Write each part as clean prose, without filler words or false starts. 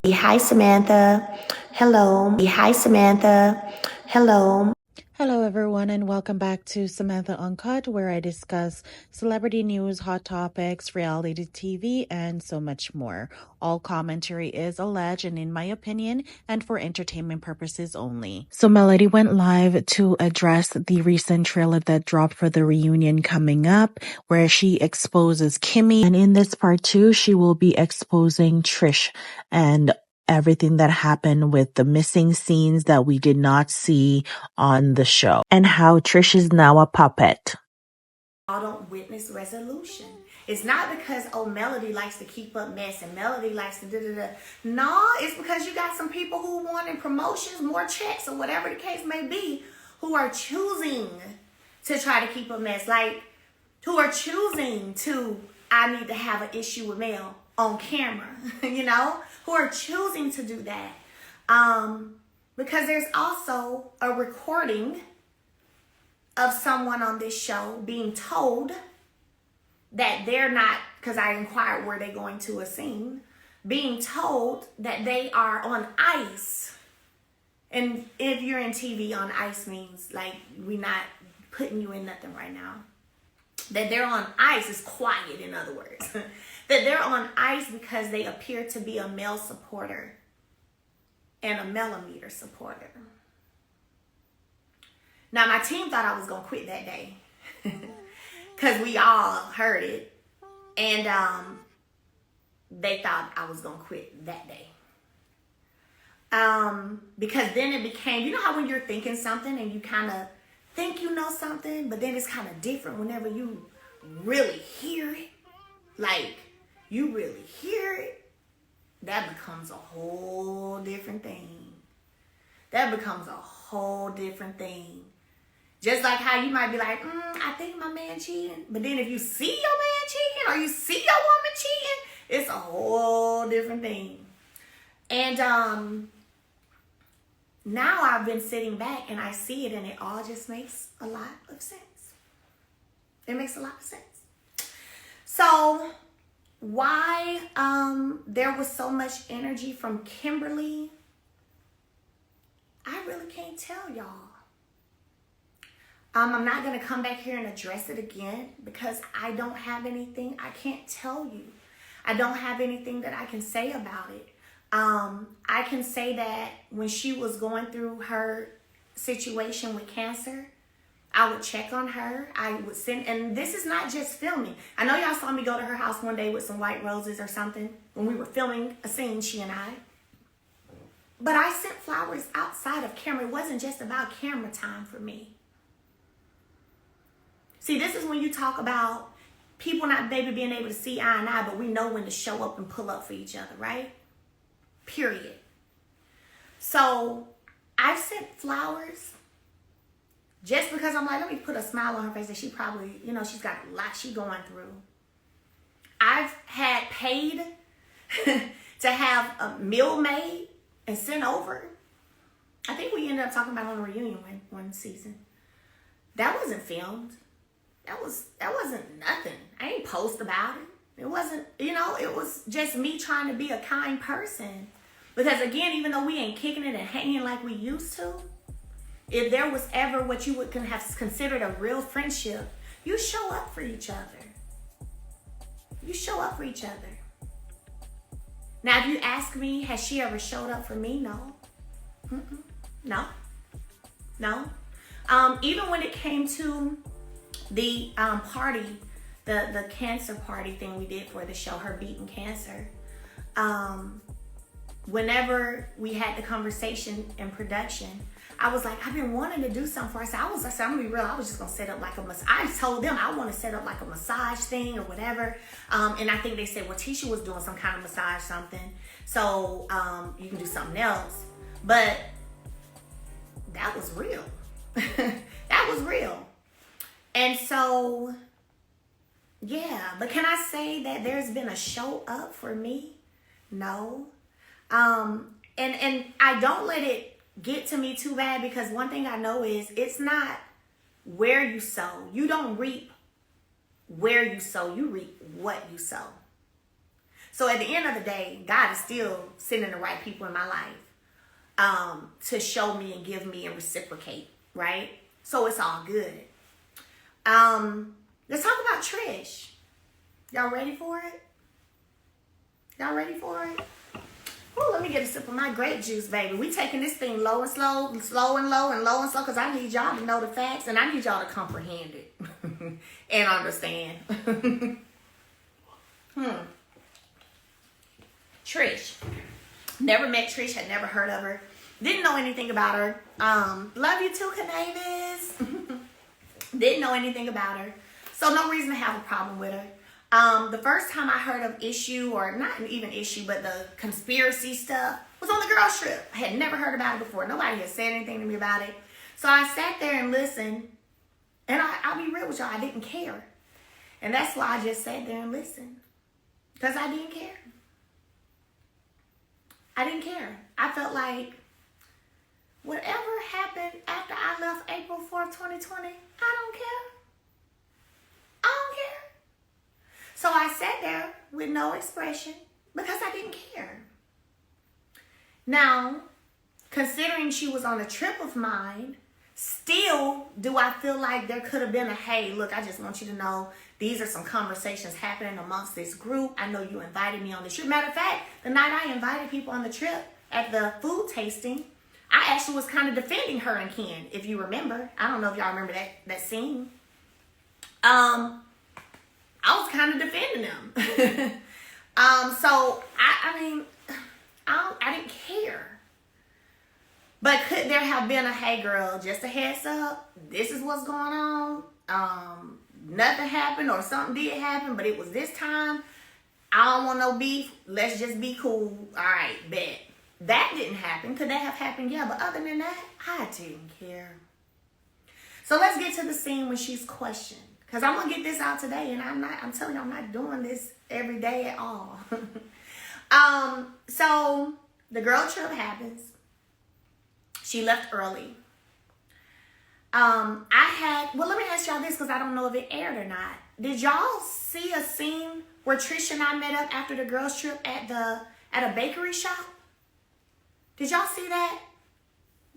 Hi, Samantha. Hello. Hi, Samantha. Hello. Hello, everyone, and welcome back to Samantha Uncut, where I discuss celebrity news, hot topics, reality TV, and so much more. All commentary is alleged and, in my opinion, and for entertainment purposes only. So, Melody went live to address the recent trailer that dropped for the reunion coming up, where she exposes Kimmie. And in this part 2, she will be exposing Trish and everything that happened with the missing scenes that we did not see on the show, and how Trish is now a puppet. I don't witness resolution. It's not because, oh, Melody likes to keep up mess and Melody likes to da-da-da. No, it's because you got some people who want in promotions, more checks, or whatever the case may be, who are choosing to try to keep a mess. Like, who are choosing to, I need to have an issue with Mel on camera, you know? Who are choosing to do that. Because there's also a recording of someone on this show being told that they're not, because I inquired were they going to a scene, being told that they are on ice. And if you're in TV, on ice means like we're not putting you in nothing right now. That they're on ice is quiet, in other words. That they're on ice because they appear to be a male supporter and a millimeter supporter. Now, my team thought I was going to quit that day because we all heard it. And they thought I was going to quit that day. Because then it became, you know how when you're thinking something and you kind of think you know something, but then it's kind of different whenever you really hear it. Like, you really hear it. That becomes a whole different thing. That becomes a whole different thing. Just like how you might be like, I think my man cheating. But then if you see your man cheating or you see your woman cheating, it's a whole different thing. And now I've been sitting back and I see it and it all just makes a lot of sense. It makes a lot of sense. So why there was so much energy from Kimberly, I really can't tell y'all. I'm not going to come back here and address it again because I don't have anything. I can't tell you. I don't have anything that I can say about it. I can say that when she was going through her situation with cancer, I would check on her. I would send, and this is not just filming. I know y'all saw me go to her house one day with some white roses or something when we were filming a scene, she and I. But I sent flowers outside of camera. It wasn't just about camera time for me. See, this is when you talk about people not maybe being able to see eye and eye, but we know when to show up and pull up for each other, right? Period. So I sent flowers just because I'm like, let me put a smile on her face that she probably, you know, she's got a lot she's going through. I've had paid to have a meal made and sent over. I think we ended up talking about on a reunion one season. That wasn't filmed. That wasn't nothing. I ain't post about it. It wasn't, you know, it was just me trying to be a kind person. Because again, even though we ain't kicking it and hanging like we used to, if there was ever what you would have considered a real friendship, you show up for each other. You show up for each other. Now, if you ask me, has she ever showed up for me? No. No. No. Even when it came to the party, the cancer party thing we did for the show, her beating cancer. Whenever we had the conversation in production, I was like, I've been wanting to do something for her. I said, I'm gonna be real. I was just gonna set up like a massage. I told them I want to set up like a massage thing or whatever. And I think they said, well, Tisha was doing some kind of massage something, so you can do something else. But that was real. That was real. And so, yeah. But can I say that there's been a show up for me? No. And I don't let it get to me too bad, because one thing I know is it's not where you sow. You don't reap where you sow. You reap what you sow. So So at the end of the day, God is still sending the right people in my life to show me and give me and reciprocate, right? So it's all good. Let's talk about Trish. Y'all ready for it? Y'all ready for it? Ooh, let me get a sip of my grape juice, baby. We taking this thing low and slow, slow and low and low and slow, because I need y'all to know the facts and I need y'all to comprehend it and understand. Trish. Never met Trish, had never heard of her. Didn't know anything about her. Love you too, Canavis. Didn't know anything about her. So no reason to have a problem with her. The first time I heard of issue, or not even issue, but the conspiracy stuff was on the girls trip. I had never heard about it before. Nobody had said anything to me about it. So I sat there and listened. And I'll be real with y'all, I didn't care. And that's why I just sat there and listened. Because I didn't care. I didn't care. I felt like whatever happened after I left April 4th, 2020, I don't care. I don't care. So I sat there with no expression because I didn't care. Now, considering she was on a trip of mine, still do I feel like there could have been a, hey, look, I just want you to know these are some conversations happening amongst this group. I know you invited me on the trip. Matter of fact, the night I invited people on the trip at the food tasting, I actually was kind of defending her and Ken, if you remember. I don't know if y'all remember that scene. I was kind of defending them. So I mean, I didn't care. But could there have been a, hey girl, just a heads up, this is what's going on. Nothing happened or something did happen, but it was this time. I don't want no beef. Let's just be cool. All right, bet. That didn't happen. Could that have happened? Yeah, but other than that, I didn't care. So let's get to the scene when she's questioned. Because I'm going to get this out today, and I'm telling you, I'm not doing this every day at all. So the girl trip happens. She left early. Let me ask y'all this, because I don't know if it aired or not. Did y'all see a scene where Trish and I met up after the girls trip at a bakery shop? Did y'all see that?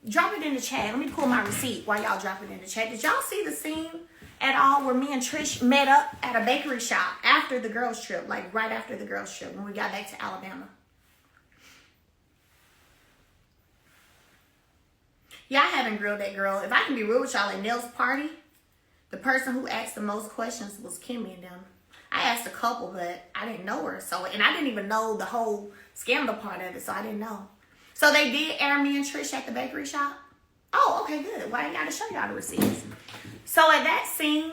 Drop it in the chat. Let me pull my receipt while y'all drop it in the chat. Did y'all see the scene at all where me and Trish met up at a bakery shop after the girls trip, like right after the girls trip when we got back to Alabama? Yeah, I haven't grilled that girl. If I can be real with y'all, at Nell's party, the person who asked the most questions was Kimmie and them. I asked a couple, but I didn't know her. And I didn't even know the whole scandal part of it, so I didn't know. So they did air me and Trish at the bakery shop? Oh, okay, good. Well, I got to show y'all the receipts. So at that scene,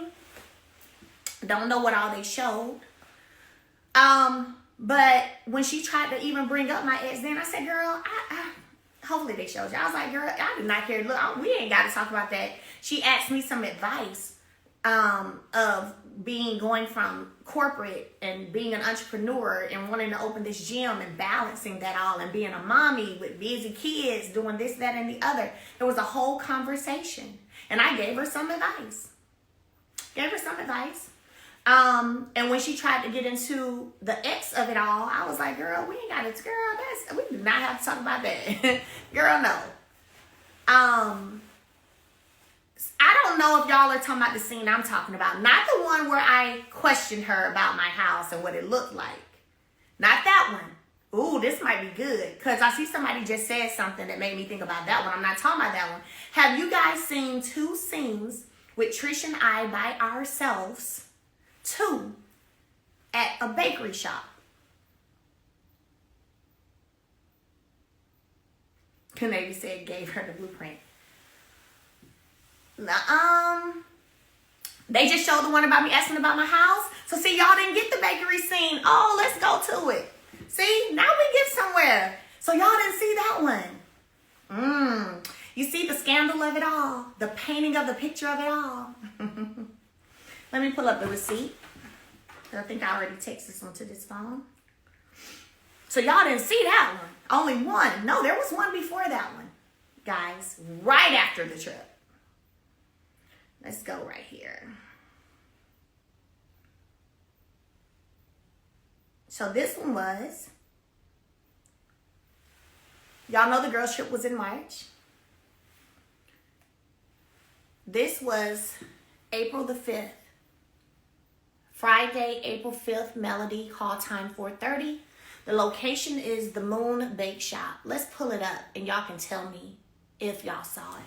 don't know what all they showed. But when she tried to even bring up my ex, then I said, girl, hopefully they showed you. I was like, girl, I do not care. Look, we ain't got to talk about that. She asked me some advice of going from corporate and being an entrepreneur and wanting to open this gym and balancing that all and being a mommy with busy kids, doing this, that, and the other. There was a whole conversation. And I gave her some advice. And when she tried to get into the X of it all, I was like, girl, we ain't got it. Girl, we do not have to talk about that. Girl, no. I don't know if y'all are talking about the scene I'm talking about. Not the one where I questioned her about my house and what it looked like. Not that one. Ooh, this might be good. Because I see somebody just said something that made me think about that one. I'm not talking about that one. Have you guys seen two scenes with Trish and I by ourselves? Two at a bakery shop. Canavy said gave her the blueprint. They just showed the one about me asking about my house. So see, y'all didn't get the bakery scene. Oh, let's go to it. See, now we get somewhere. So y'all didn't see that one. You see the scandal of it all, the painting of the picture of it all. Let me pull up the receipt. I think I already texted this one to this phone. So y'all didn't see that one. Only one. No, there was one before that one. Guys, right after the trip. Let's go right here. So this one was, y'all know the girls trip was in March. This was April the 5th. Friday, April 5th, Melody, call time 4:30. The location is the Moon Bake Shop. Let's pull it up and y'all can tell me if y'all saw it.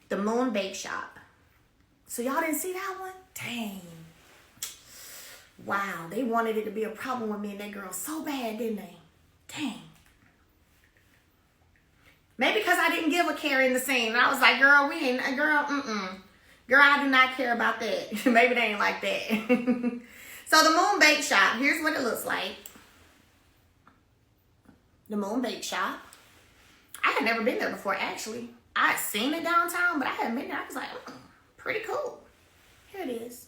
The Moon Bake Shop. So y'all didn't see that one? Dang. Wow, they wanted it to be a problem with me and that girl so bad, didn't they? Dang. Maybe because I didn't give a care in the scene. And I was like, girl, Girl, I do not care about that. Maybe they ain't like that. So the Moon Bake Shop, here's what it looks like. The Moon Bake Shop. I had never been there before, actually. I had seen it downtown, but I hadn't been there. I was like, pretty cool. Here it is.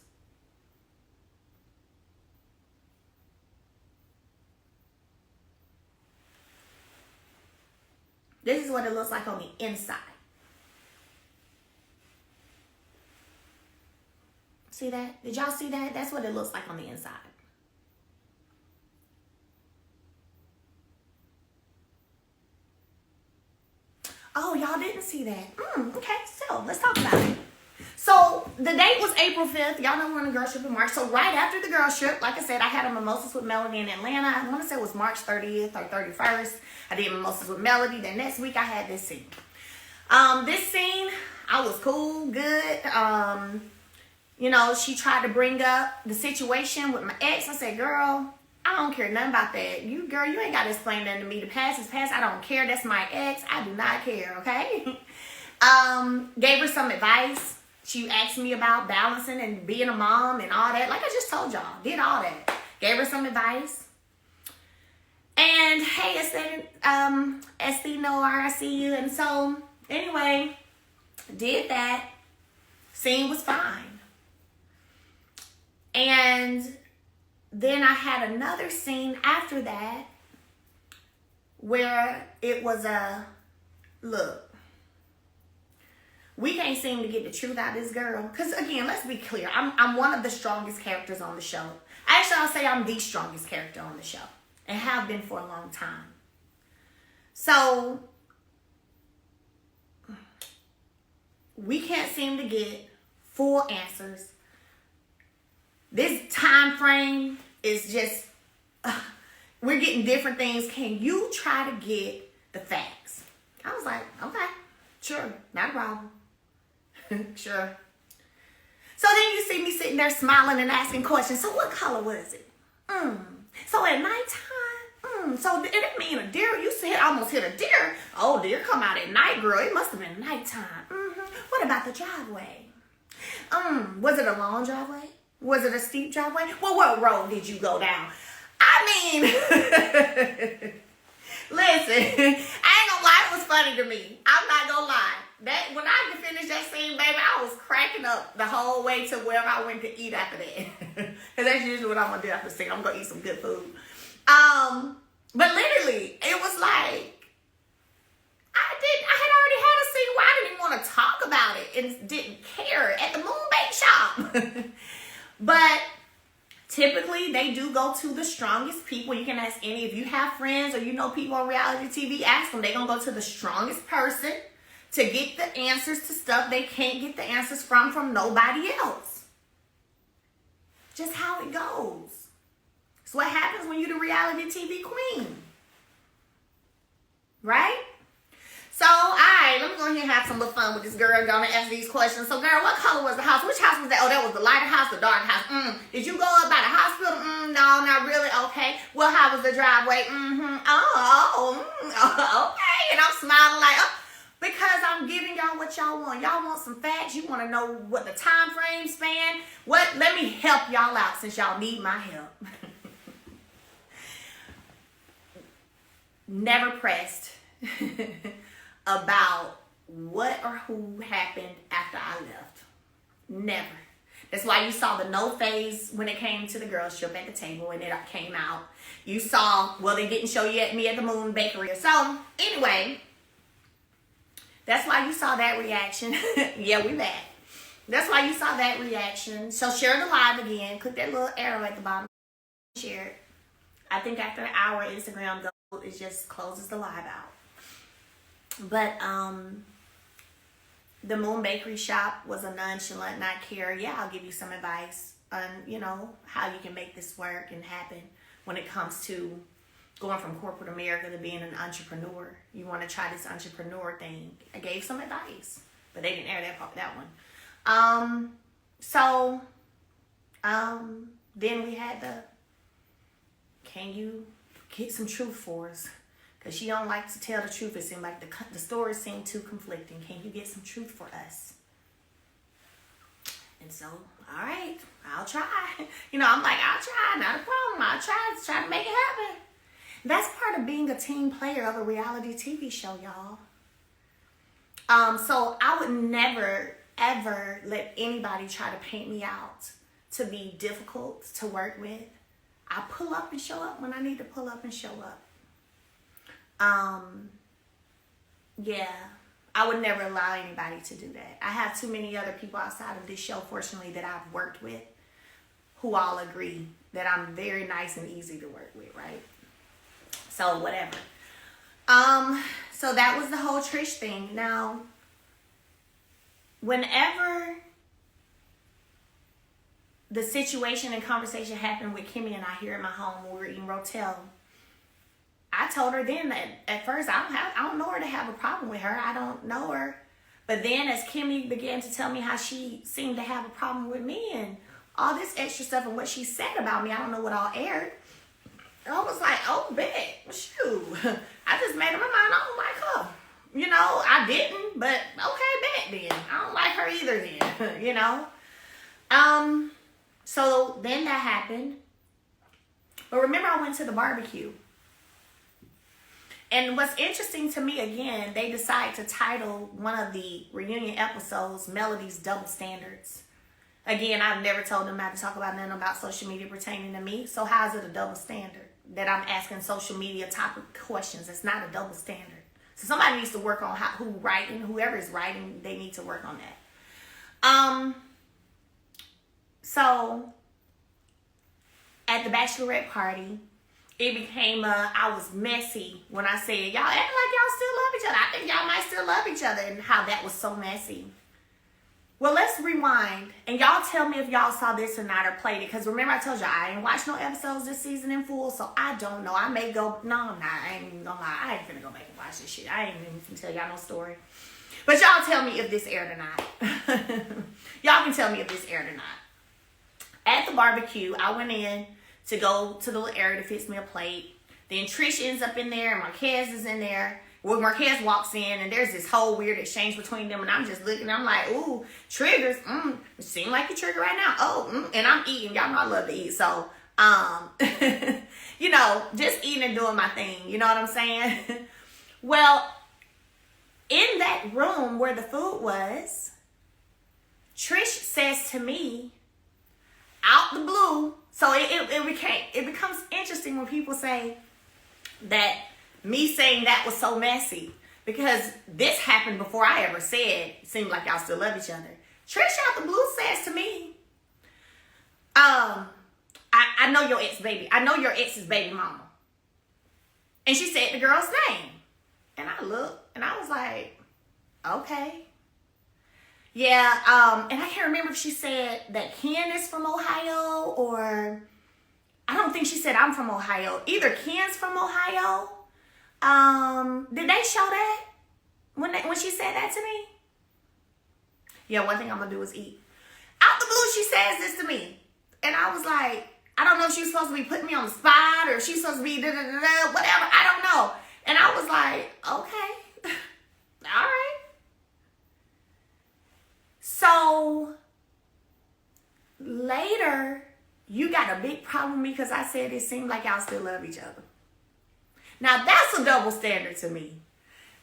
This is what it looks like on the inside. See that? Did y'all see that? That's what it looks like on the inside. Oh, y'all didn't see that. Okay, so let's talk about it. So the date was April 5th. Y'all know we're on a girls trip in March. So right after the girls trip, like I said, I had a mimosas with Melody in Atlanta. I want to say it was March 30th or 31st. I did mimosas with Melody. Then next week I had this scene. This scene, I was cool, good. You know, she tried to bring up the situation with my ex. I said, girl, I don't care nothing about that. You ain't got to explain nothing to me. The past is past. I don't care. That's my ex. I do not care, okay? Gave her some advice. She asked me about balancing and being a mom and all that. Like I just told y'all. Did all that. Gave her some advice. And, hey, Esty, no, I see you. And so, anyway, did that. Scene was fine. And then I had another scene after that where it was look, we can't seem to get the truth out of this girl. Because, again, let's be clear. I'm one of the strongest characters on the show. Actually, I'll say I'm the strongest character on the show. And have been for a long time. So, we can't seem to get full answers. This time frame is just, we're getting different things. Can you try to get the facts? I was like, okay, sure, not a problem. Sure. So then you see me sitting there smiling and asking questions. So what color was it? So at nighttime? So it didn't mean a deer. You said almost hit a deer. Oh, deer come out at night, girl. It must have been nighttime. What about the driveway? Was it a long driveway? Was it a steep driveway? Well, what road did you go down? I mean, listen, I ain't gonna lie, it was funny to me. I'm not gonna lie. That when I finished that scene, baby, I was cracking up the whole way to wherever I went to eat after that. Because that's usually what I'm gonna do after the scene. I'm gonna eat some good food. But literally, it was like, I had already had a scene where I didn't even want to talk about it and didn't care at the Moon Bake Shop. But typically, they do go to the strongest people. You can ask any, if you have friends or you know people on reality TV, ask them. They're going to go to the strongest person to get the answers to stuff they can't get the answers from nobody else. Just how it goes. It's what happens when you're the reality TV queen. Right? So, all right, let me go ahead and have some little fun with this girl. I'm going to ask these questions. So, girl, what color was the house? Which house was that? Oh, that was the lighter house, the dark house. Did you go up by the hospital? No, not really. Okay. Well, how was the driveway? Okay. And I'm smiling like, because I'm giving y'all what y'all want. Y'all want some facts. You want to know what the time frame span. What? Let me help y'all out since y'all need my help. Never pressed about what or who happened after I left. Never. That's why you saw the no phase when it came to the girls trip at the table when it came out. You saw, well, they didn't show you me at the Moon Bakery. So, anyway, that's why you saw that reaction. Yeah, we back. That's why you saw that reaction. So, share the live again. Click that little arrow at the bottom. shared. I think after an hour, Instagram goes, it just closes the live out. But the Moon Bakery shop was a nonchalant, not care. Yeah, I'll give you some advice on, you know, how you can make this work and happen when it comes to going from corporate America to being an entrepreneur. You want to try this entrepreneur thing. I gave some advice, but they didn't air that one. Then we had can you get some truth for us? Because she don't like to tell the truth. It seemed like the stories seem too conflicting. Can you get some truth for us? And so, all right, I'll try. You know, I'm like, I'll try, not a problem. I'll try to make it happen. That's part of being a team player of a reality TV show, y'all. So I would never, ever let anybody try to paint me out to be difficult to work with. I pull up and show up when I need to pull up and show up. Yeah, I would never allow anybody to do that. I have too many other people outside of this show, fortunately, that I've worked with who all agree that I'm very nice and easy to work with, right? So whatever. So that was the whole Trish thing. Now, whenever the situation and conversation happened with Kimmie and I here at my home when we were eating Rotel, I told her then that at first I don't know her to have a problem with her. I don't know her. But then as Kimmie began to tell me how she seemed to have a problem with me and all this extra stuff and what she said about me, I don't know what all aired. I was like, oh, bet. Shoot. I just made up my mind. I don't like her. You know, I didn't, but okay, bet then. I don't like her either then, you know. So then that happened. But remember, I went to the barbecue. And what's interesting to me, again, they decided to title one of the reunion episodes, Melody's Double Standards. Again, I've never told them not to talk about nothing about social media pertaining to me. So how is it a double standard that I'm asking social media topic questions? It's not a double standard. So somebody needs to work on whoever is writing, they need to work on that. So at the bachelorette party, it became I was messy when I said, y'all act like y'all still love each other. I think y'all might still love each other, and how that was so messy. Well, let's rewind, and y'all tell me if y'all saw this or not or played it, because remember I told y'all I ain't watched no episodes this season in full, so I don't know. I may go, no, I'm not. I ain't even gonna lie. I ain't finna go back and watch this shit. I ain't even finna tell y'all no story. But y'all tell me if this aired or not. Y'all can tell me if this aired or not. At the barbecue, I went in to go to the little area to fix me a plate. Then Trish ends up in there, and Marquez is in there. Well, Marquez walks in, and there's this whole weird exchange between them, and I'm just looking, I'm like, ooh, triggers, it seems like a trigger right now. And I'm eating. Y'all know I love to eat, so, you know, just eating and doing my thing, you know what I'm saying? Well, in that room where the food was, Trish says to me, out the blue, so it becomes interesting when people say that me saying that was so messy, because this happened before I ever said, seemed like y'all still love each other. Trish out the blue says to me, I know your ex baby. I know your ex's baby mama. And she said the girl's name. And I looked and I was like, okay. Yeah, and I can't remember if she said that Ken is from Ohio, or I don't think she said I'm from Ohio. Either Ken's from Ohio. Did they show that when she said that to me? Yeah, one thing I'm gonna do is eat. Out the blue, she says this to me, and I was like, I don't know if she's supposed to be putting me on the spot or if she's supposed to be whatever. I don't know. And I was like, okay, all right. So later, you got a big problem with me because I said it seemed like y'all still love each other. Now, that's a double standard to me.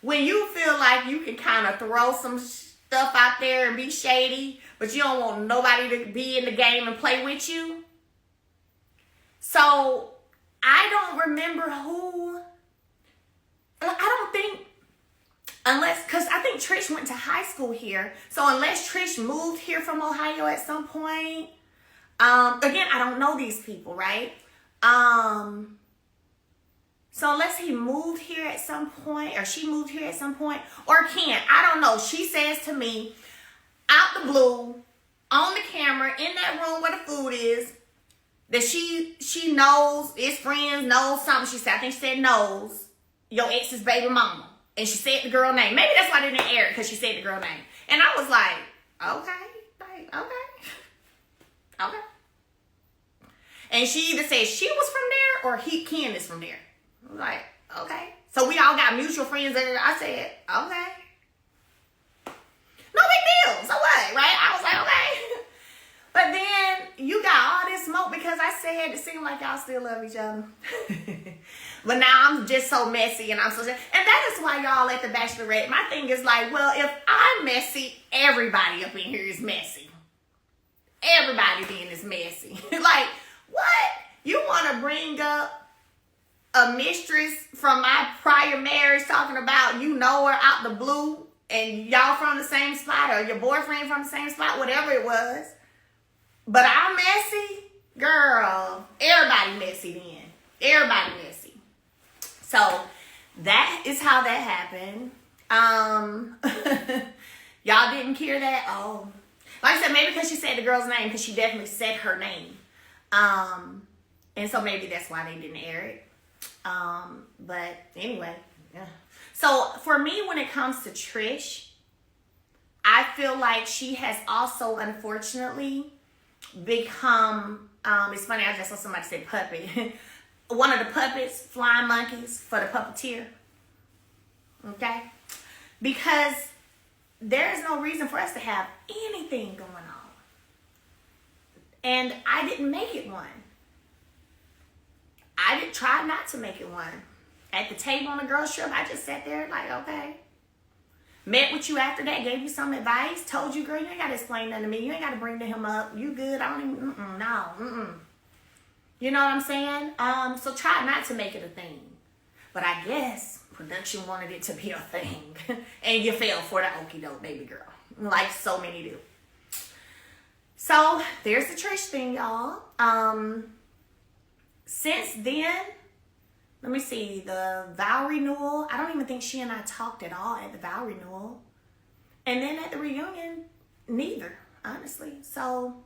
When you feel like you can kind of throw some stuff out there and be shady, but you don't want nobody to be in the game and play with you. So, I don't remember who. I don't think, because I think Trish went to high school here. So, unless Trish moved here from Ohio at some point. Again, I don't know these people, right? So unless he moved here at some point, or she moved here at some point, or can't, I don't know. She says to me, out the blue, on the camera, in that room where the food is, that she knows, his friends, knows something. She said, I think she said knows your ex's baby mama. And she said the girl name. Maybe that's why they didn't air it, because she said the girl name. And I was like, okay, okay. And she either said she was from there or Ken is from there. I was like, okay. So we all got mutual friends there. I said, okay. No big deal. So what, right? I was like, okay. But then you got all this smoke because I said it seemed like y'all still love each other. But now I'm just so messy and I'm so... And that is why y'all at the Bachelorette. My thing is like, well, if I'm messy, everybody up in here is messy. Everybody being is messy. Like, what? You want to bring up a mistress from my prior marriage talking about you know her out the blue and y'all from the same spot or your boyfriend from the same spot, whatever it was. But I'm messy? Girl, everybody messy then. Everybody messy. So that is how that happened. Y'all didn't hear that? Oh. Like I said, maybe because she said the girl's name, because she definitely said her name. And so maybe that's why they didn't air it. But anyway, yeah. So for me, when it comes to Trish, I feel like she has also, unfortunately, become, it's funny, I just saw somebody say puppet. One of the puppets, flying monkeys for the puppeteer. Okay? Because there is no reason for us to have anything going on. And I didn't make it one. I did try not to make it one. At the table on the girls' trip, I just sat there like, okay. Met with you after that, gave you some advice, told you, girl, you ain't got to explain nothing to me. You ain't got to bring him up. You good. I don't even, no. You know what I'm saying? So try not to make it a thing. But I guess production wanted it to be a thing. And you fell for the okie doke, baby girl. Like so many do. So there's the Trish thing, y'all. Since then, let me see, the vow renewal. I don't even think she and I talked at all at the vow renewal. And then at the reunion, neither, honestly. So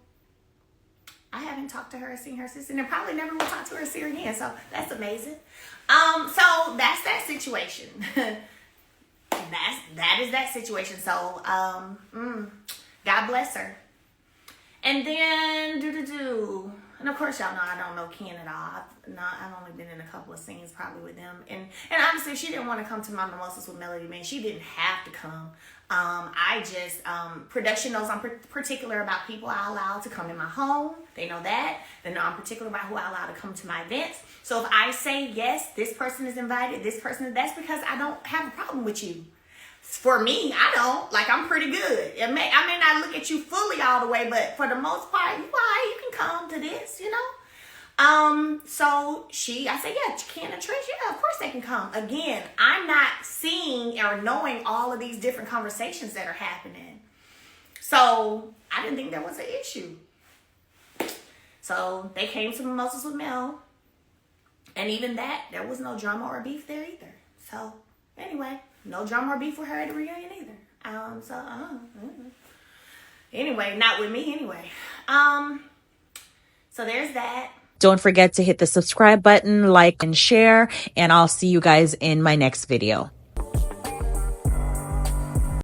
I haven't talked to her or seen her since, and I probably never will talk to her or see her again. So that's amazing. So that's that situation. that is that situation. So God bless her. And then and of course y'all know I don't know Ken at all. I've only been in a couple of scenes probably with them. And honestly, she didn't want to come to my mimosas with Melody, man. She didn't have to come. I just, production knows I'm particular about people I allow to come in my home. They know that. They know I'm particular about who I allow to come to my events. So if I say, yes, this person is invited, that's because I don't have a problem with you. For me, I don't. Like, I'm pretty good. I may not look at you fully all the way, but for the most part, you can come to this, you know? So I said, yeah, Ken and Trish, yeah, of course they can come. Again, I'm not seeing or knowing all of these different conversations that are happening. So I didn't think there was an issue. So they came to Mimosas with Mel. And even that, there was no drama or beef there either. So anyway, no drama or beef with her at the reunion either. Anyway, not with me anyway. So there's that. Don't forget to hit the subscribe button, like, and share, and I'll see you guys in my next video.